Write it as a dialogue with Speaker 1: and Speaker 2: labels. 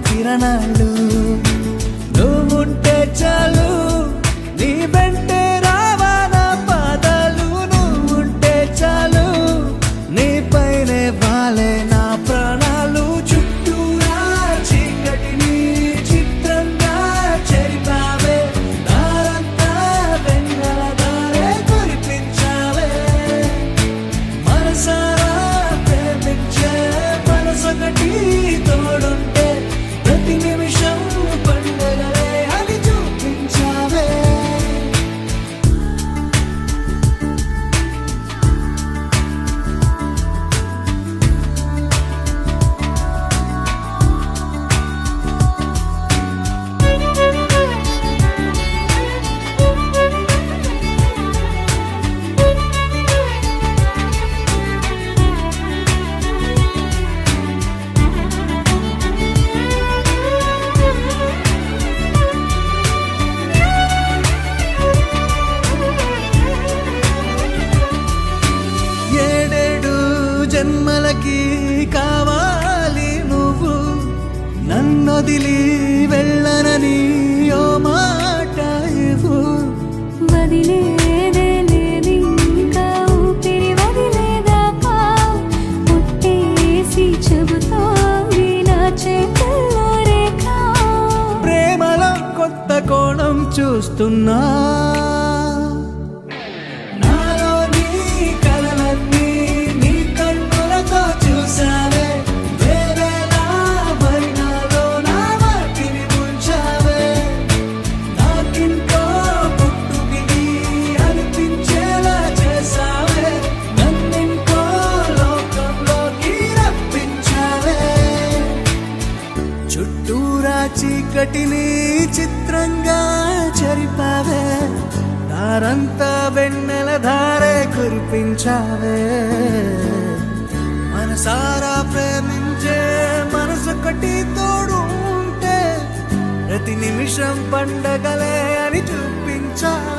Speaker 1: కిరణాలు నువ్వుంటే చాలు నీ వెంటే రావాలా పాదాలు నువ్వుంటే చాలు నీ పైనే వాలే నా ప్రాణాలు చుట్టూరా చీకటిని చిత్రంగా చెరిపావే దారంతా వెన్నెల దారే కురిపించావే మనసారా ప్రేమించే మనసొకటి తోడుంటే ప్రతి నిమిషం పండగలే అని చూపించావే ఏడేడు జన్మలకి కావాలి నువ్వు నన్నొదిలి వెళ్ళనని ఓ మాట ఇవ్వు
Speaker 2: వదిలేదే లేదింకా ఊపిరి వదిలేదాకా పుట్టేసి చెబుతోంది నా చేతుల్లో రేఖ
Speaker 1: ప్రేమలో కొత్త కోణం చూస్తున్నా నాలో నీ కలలన్నీ నీ కన్నులతో చూసావే వేరేలా మరి నాలో నా వాటిని ముంచావే నాకింకో పుట్టుకిది అనిపించేలా చేసావే నన్నింకో లోకంలోకి రప్పించావే చుట్టూరా చీకటిని చిత్రంగా చెరిపావే దారంతా వెన్నెల ధారే కురిపించావే మనసారా ప్రేమించే మనసొకటి తోడు ఉంటే ప్రతి నిమిషం పండగలే అని చూపించావే